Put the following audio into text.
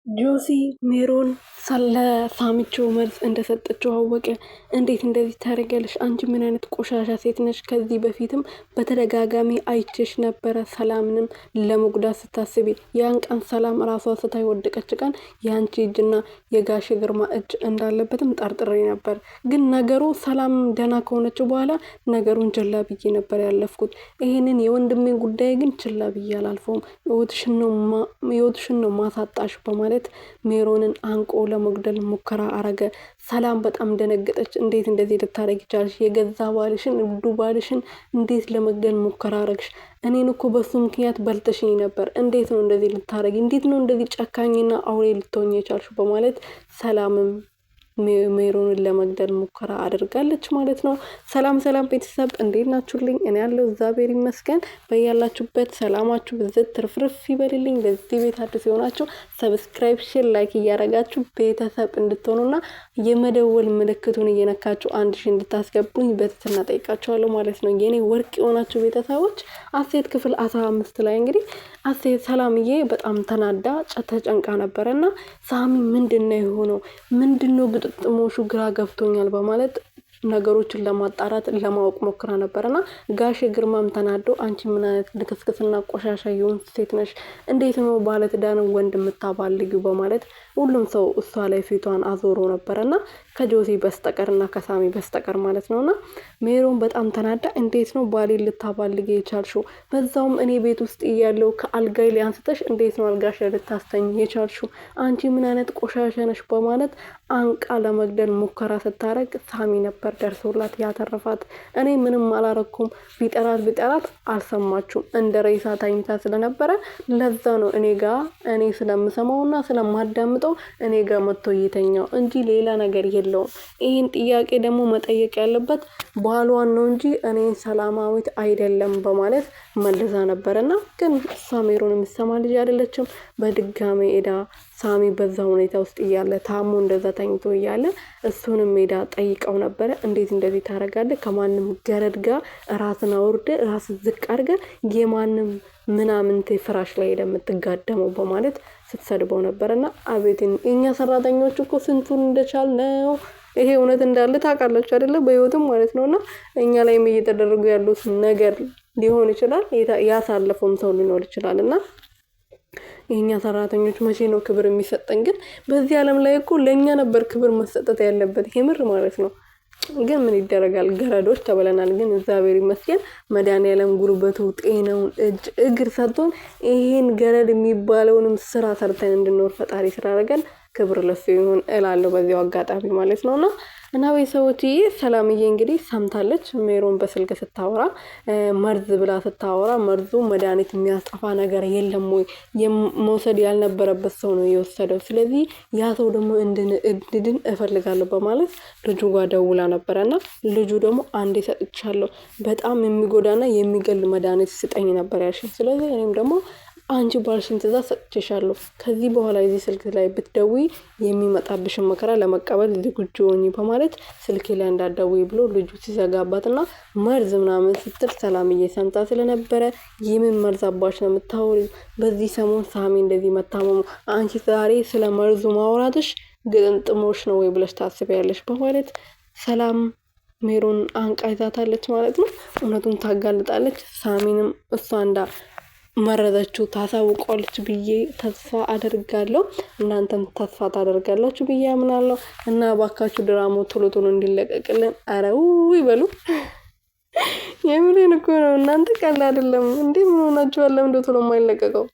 ጆሲ ሜሮን ሳለ ሳምቾ መልስ እንደሰጠችው አወቀ። እንዴት እንደዚህ ታደርጊያለሽ? አንቺ ምን አይነት ቆሻሻ ሴት ነሽ? ከዚህ በፊትም በተደጋጋሚ አይቼሽ ነበረ ሰላምንም ለመጉዳት ስታስቢ። ያን ቀን ሰላም ራሷ ስታይ ወደቀች ቀን የአንቺ እጅና የጋሽ ግርማ እጅ እንዳለበትም ጠርጥሬ ነበር። ግን ነገሩ ሰላም ደህና ከሆነች በኋላ ነገሩን ችላ ብዬ ነበር ያለፍኩት። ይህንን የወንድሜን ጉዳይ ግን ችላ ብዬ አላልፈውም። ህይወትሽን ነው ማሳጣሽ በማለት ሜሮንን አንቆ ለመግደል ሙከራ አረገ። ሰላም በጣም ደነገጠች። እንዴት እንደዚህ ልታረጊ ቻልሽ? የገዛ ባልሽን እብዱ ባልሽን እንዴት ለመግደል ሙከራ አረግሽ? እኔን እኮ በሱ ምክንያት በልተሽኝ ነበር። እንዴት ነው እንደዚህ ልታረጊ? እንዴት ነው እንደዚህ ጨካኝና አውሬ ልትሆኚ የቻልሽ? በማለት ሰላምም ሜሮንን ለመግደል ሙከራ አድርጋለች ማለት ነው። ሰላም ቤተሰብ እንዴት ናችሁልኝ? እኔ ያለው እግዚአብሔር ይመስገን። በያላችሁበት ሰላማችሁ ብዝት ትርፍርፍ ይበልልኝ። ለዚህ ቤት አዲስ የሆናችሁ ሰብስክራይብ፣ ሼር፣ ላይክ እያረጋችሁ ቤተሰብ እንድትሆኑና የመደወል ምልክቱን እየነካችሁ 1000 እንድታስገቡኝ በትህትና ጠይቃችኋለሁ ማለት ነው። የኔ ወርቅ የሆናችሁ ቤተሰቦች አሴት ክፍል 15 ላይ እንግዲህ አሴት ሰላምዬ በጣም ተናዳ ተጨንቃ ነበረና ሳሚ ምንድነው የሆነው? ምንድነው ጥሞሹ ግራ ገብቶኛል በማለት ነገሮችን ለማጣራት ለማወቅ ሞክራ ነበርና ጋሽ ግርማም ተናዶ አንቺ ምን አይነት ልክስክስና ቆሻሻ የሆን ሴት ነሽ? እንዴት ነው ባለትዳር ወንድ የምታባልጊው? በማለት ሁሉም ሰው እሷ ላይ ፊቷን አዞሮ ነበርና ከጆሲ በስተቀርና ከሳሚ በስተቀር ማለት ነውና ሜሮን በጣም ተናዳ እንዴት ነው ባሌን ልታባልጊ የቻልሽው? በዛውም እኔ ቤት ውስጥ እያለው ከአልጋይ ላይ አንስተሽ እንዴት ነው አልጋሽ ላይ ልታስተኝ የቻልሽው? አንቺ ምን አይነት ቆሻሻ ነሽ? በማለት አንቃ ለመግደል ሙከራ ስታረግ ሳሚ ነበር ደርሶላት ያተረፋት። እኔ ምንም አላረኩም። ቢጠራት አልሰማችሁም። እንደ ሬሳ ታኝታ ስለነበረ ለዛ ነው እኔ ስለምሰማውና ስለማዳምጠው እኔ ጋር መጥቶ እየተኛው እንጂ ሌላ ነገር የለውም። ይህን ጥያቄ ደግሞ መጠየቅ ያለበት ባሏን ነው እንጂ እኔን ሰላማዊት አይደለም በማለት መልሳ ነበርና ግን እሷ ሜሮን የምትሰማ ልጅ አይደለችም። በድጋሚ ኤዳ ሳሚ በዛ ሁኔታ ውስጥ እያለ ታሞ እንደዛ ተኝቶ እያለ እሱንም ሜዳ ጠይቀው ነበረ። እንዴት እንደዚህ ታረጋለህ? ከማንም ገረድ ጋር ራስን አውርደ ራስ ዝቅ አድርገ የማንም ምናምንቴ ፍራሽ ላይ የምትጋደመው በማለት ስትሰድበው ነበርና አቤትን የኛ ሰራተኞች እኮ ስንቱን እንደቻል ነው። ይሄ እውነት እንዳለ ታውቃላችሁ አይደለ? በህይወትም ማለት ነውና እኛ ላይም እየተደረጉ ያሉት ነገር ሊሆን ይችላል። ያሳለፈውም ሰው ሊኖር ይችላልና የኛ ሰራተኞች መቼ ነው ክብር የሚሰጠን? ግን በዚህ ዓለም ላይ እኮ ለኛ ነበር ክብር መሰጠት ያለበት የምር ማለት ነው። ግን ምን ይደረጋል ገረዶች ተበለናል። ግን እግዚአብሔር ይመስገን መድኃኒዓለም ጉልበቱ ጤናውን እጅ እግር ሰጥቶን ይሄን ገረድ የሚባለውንም ስራ ሰርተን እንድንኖር ፈጣሪ ስላደረገን ክብር ለሱ ይሁን እላለሁ በዚያው አጋጣሚ ማለት ነውና እና ቤተሰቦችዬ ሰላምዬ እንግዲህ ሰምታለች ሜሮን በስልክ ስታወራ መርዝ ብላ ስታወራ መርዙ መድኃኒት የሚያስጠፋ ነገር የለም ወይ? መውሰድ ያልነበረበት ሰው ነው የወሰደው። ስለዚህ ያ ሰው ደግሞ እንድድን እፈልጋለሁ በማለት ልጁ ጋር ደውላ ነበረና ልጁ ደግሞ አንዴ ሰጥቻለሁ በጣም የሚጎዳና የሚገል መድኃኒት ስጠኝ ነበር ያልሽኝ። ስለዚህ እኔም ደግሞ አንቺ ባልሽን ትእዛዝ ሰጥቼሻለሁ። ከዚህ በኋላ እዚህ ስልክ ላይ ብትደውይ የሚመጣብሽን መከራ ለመቀበል ዝግጁ ሁኚ በማለት ስልክ ላይ እንዳትደውይ ብሎ ልጁ ሲዘጋባትና መርዝ ምናምን ስትል ሰላምዬ ሰምታ ስለነበረ የምን መርዝ አባሽ ነው የምታወሪው? በዚህ ሰሞን ሳሚ እንደዚህ መታመሙ አንቺ ዛሬ ስለ መርዙ ማውራትሽ ግጥምጥሞሽ ነው ወይ ብለሽ ታስቢያለሽ? በማለት ሰላም ሜሮን አንቃ ይዛታለች ማለት ነው። እውነቱን ታጋልጣለች። ሳሚንም እሷ መረዘችው ታሳውቀዋለች ብዬ ተስፋ አደርጋለሁ። እናንተም ተስፋ ታደርጋላችሁ ብዬ አምናለሁ። እና ባካችሁ ድራማው ቶሎ እንዲለቀቅልን አረው ይበሉ። የምሬን እኮ ነው እናንተ ቀላል አይደለም እንዴ? ምን ሆናችኋል? ለምን ቶሎ የማይለቀቀው?